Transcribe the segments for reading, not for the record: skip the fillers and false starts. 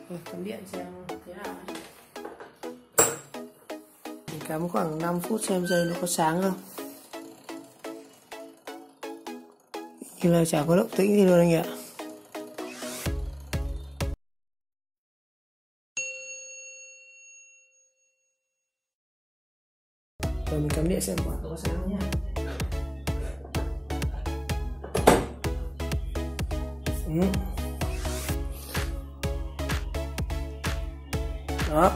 Cắm điện xem thế nào. Mình cắm khoảng 5 phút xem dây nó có sáng không. Như là chả có động tĩnh gì luôn anh ạ. Rồi mình cắm điện xem quả có sáng không nhé. Đó,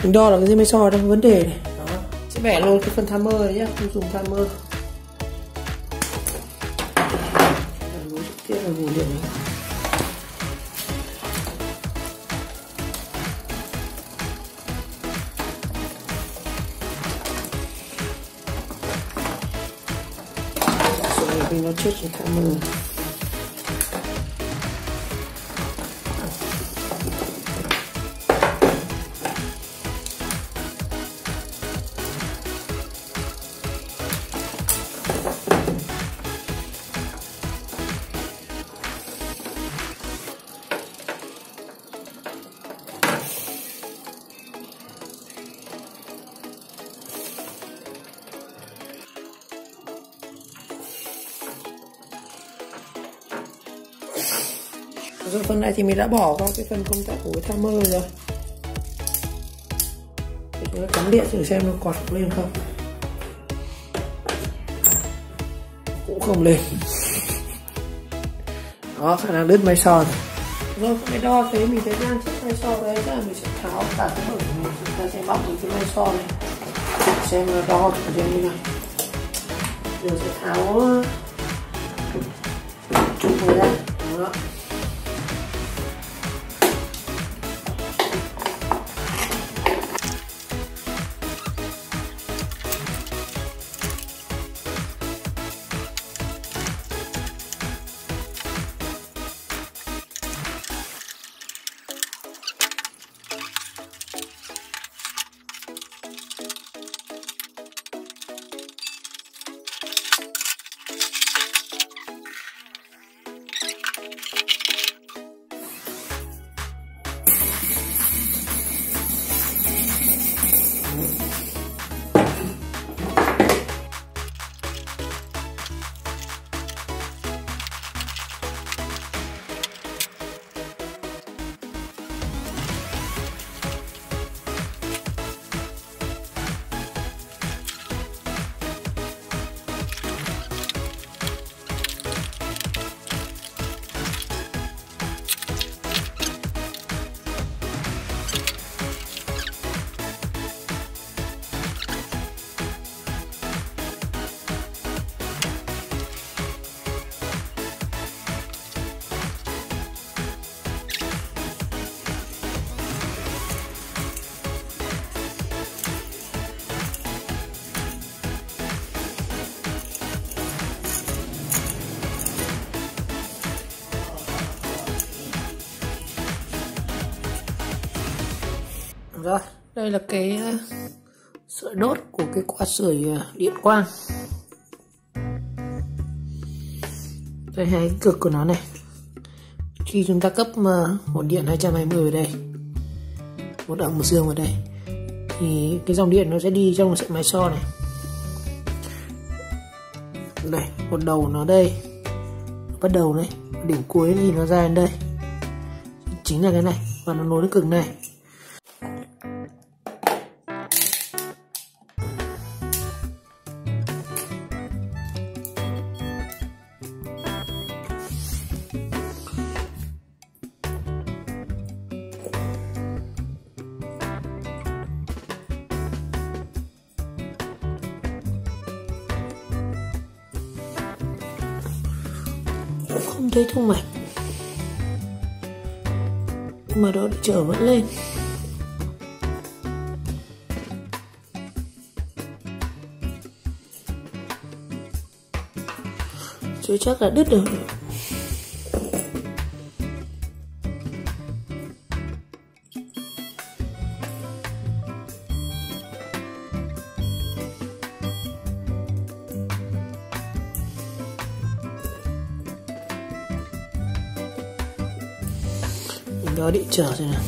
mình đo là cái dây máy soi đang có vấn đề này. Đó, sẽ bẻ luôn cái phần timer đấy nhá, không dùng timer. Nối trực tiếp là nguồn điện này. Rồi nó chết cái timer. Rồi phần này thì mình đã bỏ vào cái phần công tắc của cái timer rồi. Để chúng ta cắm điện thử xem nó quạt lên không. Cũng không lên. Đó, khả năng đứt máy soi. Rồi cái đo thế mình thấy ngang chiếc máy soi đấy, tức là mình sẽ tháo cả cái bẩn của mình, chúng ta sẽ bóc một cái máy soi này xem nó đo thử xem như nào. Rồi sẽ tháo chụp này ra. Đó. Rồi, đây là cái sợi đốt của cái quạt sưởi Điện Quang. Đây hai cái cực của nó này. Khi chúng ta cấp nguồn điện 220 vào đây, một âm một dương vào đây, thì cái dòng điện nó sẽ đi trong sợi máy soi này. Đây, một đầu nó đây, bắt đầu này, điểm cuối thì nó ra đến đây, chính là cái này, và nó nối đến cực này. Không thấy thông mạch mà đó trở vẫn lên. Chứ chắc là đứt rồi. đo điện trở xem nào.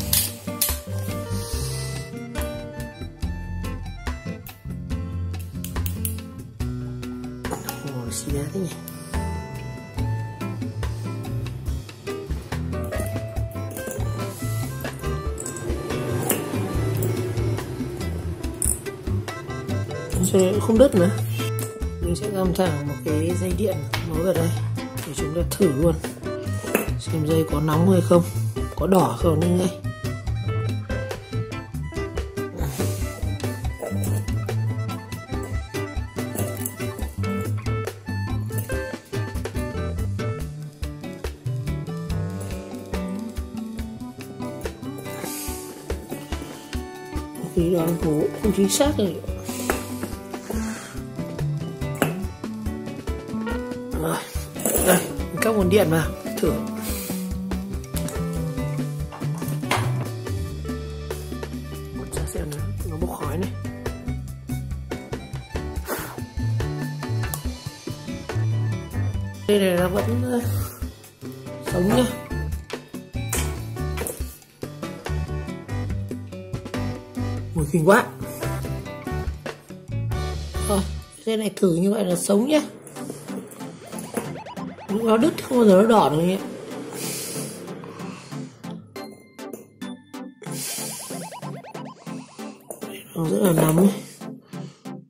Ồ, xì đá thế nhỉ. Dây không đứt nữa. Mình sẽ găm thẳng một cái dây điện nối vào đây để chúng ta thử luôn xem dây có nóng hay không, có đỏ không như vậy. Thì đó không chính xác rồi. Rồi, đây, các nguồn điện vào thử. Ra xem nó bốc khói này. Đây này nó vẫn sống nhá. Mùi kinh quá. Rồi, dây này thử như vậy là sống nhá. Lúc nó đứt không bao giờ nó đỏ được nhé. Nó rất là nóng ấy.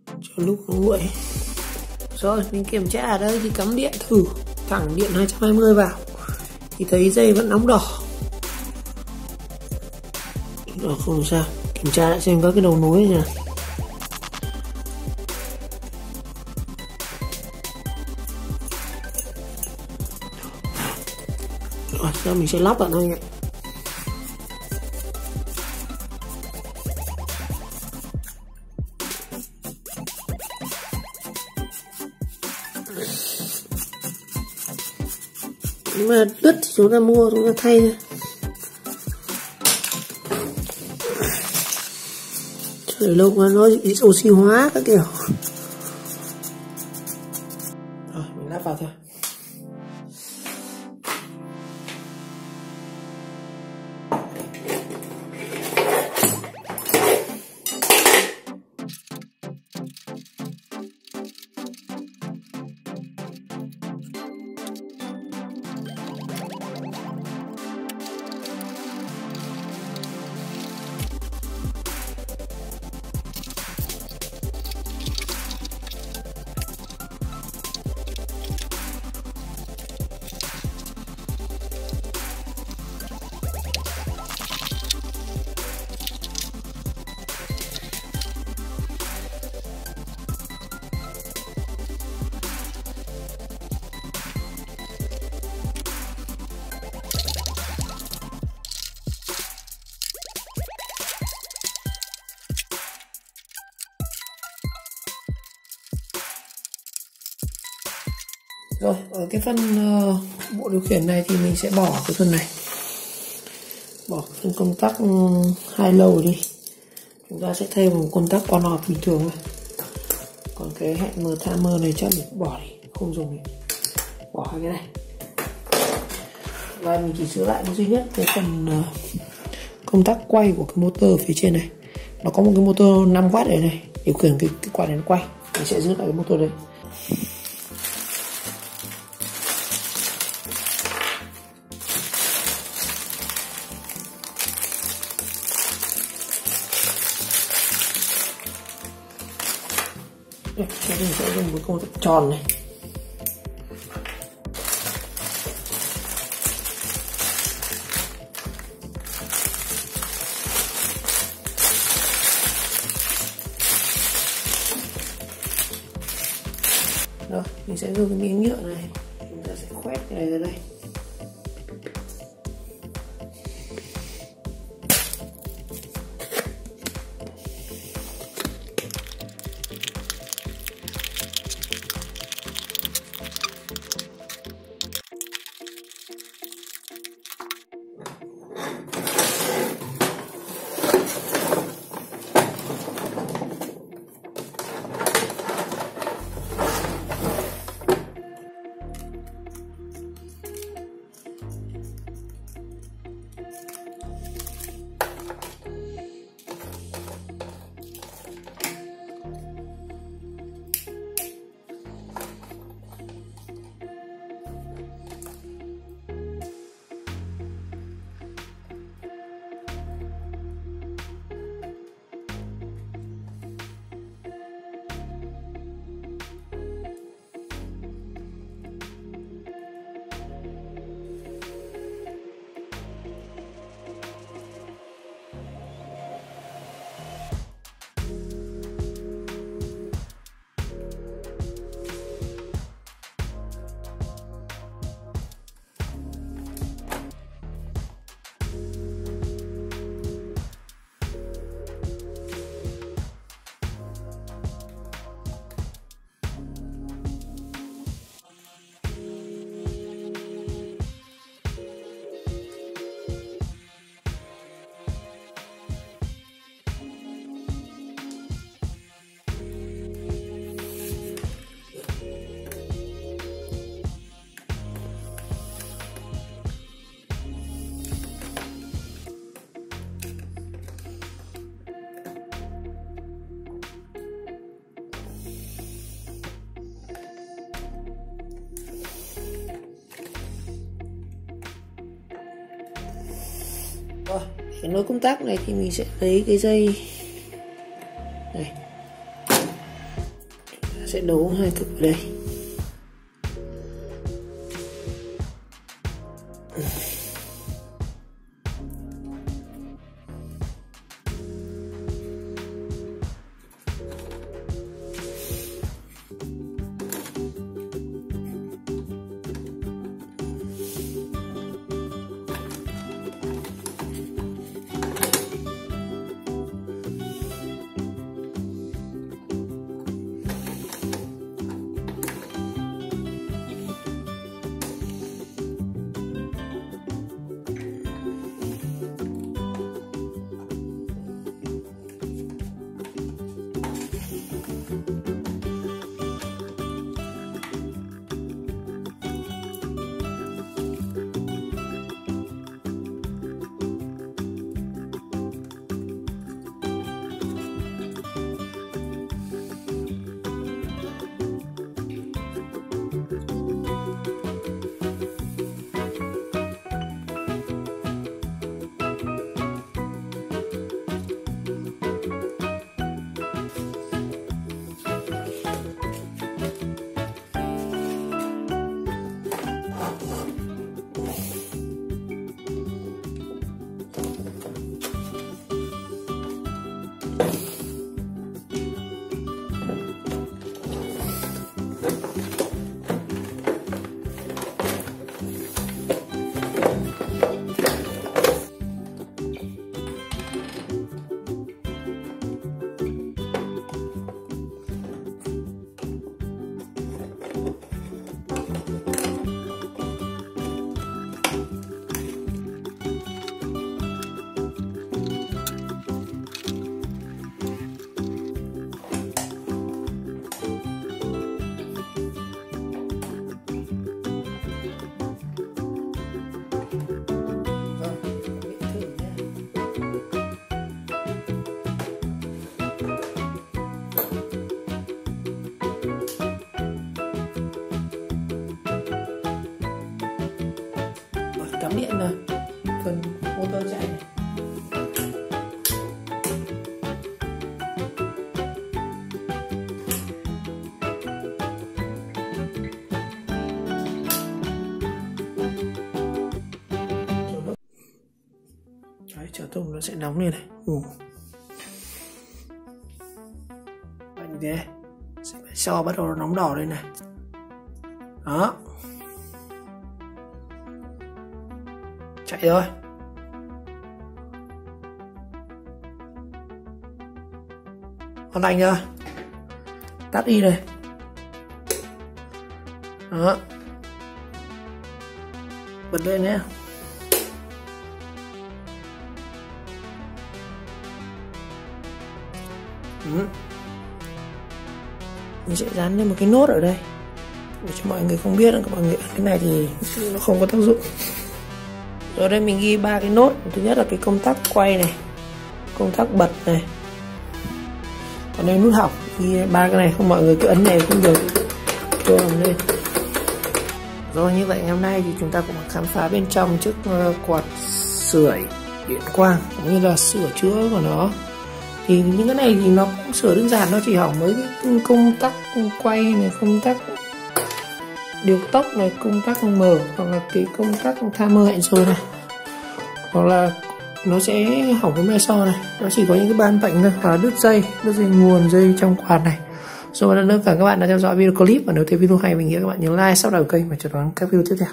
Cho lúc nó nguội. Rồi, mình kiểm tra ở đây thì cắm điện thử thẳng điện 220 vào thì thấy dây vẫn nóng đỏ. Đó, không sao. Kiểm tra lại xem các cái đầu nối này. Rồi, giờ mình sẽ lắp vào đây nhé. Nếu mà đứt thì chúng ta mua, chúng ta thay thôi. Để lâu quá nó oxy hóa các kiểu. Rồi mình lắp vào thôi. Rồi, ở cái phần bộ điều khiển này thì mình sẽ bỏ cái phần này. Bỏ phần công tắc hai lầu đi. Chúng ta sẽ thay một công tắc on off bình thường thôi. Còn cái hẹn mở timer này chắc mình bỏ đi, không dùng đi. Bỏ cái này. Và mình chỉ sửa lại duy nhất cái phần công tắc quay của cái motor phía trên này. Nó có một cái motor 5W ở này, điều khiển cái quạt này nó quay. Mình sẽ giữ lại cái motor đấy. Mình sẽ dùng một công tắc tròn này. Rồi, mình sẽ dùng cái miếng nhựa này. Chúng ta sẽ khoét cái này ra đây. Rồi, cái nối công tắc này thì mình sẽ lấy cái dây này, sẽ đấu hai cực vào đây. Cắm điện rồi, phần motor chạy này. Đấy, chờ tùng nó sẽ nóng lên này. Vậy như thế sẽ phải so bắt đầu nó nóng đỏ lên này. Đó, chạy rồi. Hoàn thành rồi. Tắt đi này. Đó, bật lên nhé. Mình sẽ dán lên một cái nốt ở đây để cho mọi người không biết là các bạn nghĩ cái này thì nó không có tác dụng. Rồi đây mình ghi 3 cái nốt. Thứ nhất là cái công tắc quay này, công tắc bật này, còn đây nút học. Ghi 3 cái này, không mọi người cứ ấn này không được cho lên. Rồi như vậy ngày hôm nay thì chúng ta cũng khám phá bên trong chiếc quạt sưởi điện quang cũng như là sửa chữa của nó. Thì những cái này thì nó cũng sửa đơn giản, nó chỉ hỏng mấy cái công tắc quay này, công tắc điều tốc này, công tắc mở hoặc là cái công tắc timer hẹn giờ này, hoặc là nó sẽ hỏng cái me so này, nó chỉ có những cái ban bệnh thôi, hoặc là đứt dây nguồn dây trong quạt này. Rồi lần nữa cảm ơn các bạn đã theo dõi video clip, và nếu thấy video hay mình nghĩ các bạn nhớ like, subscribe kênh và chờ đón các video tiếp theo.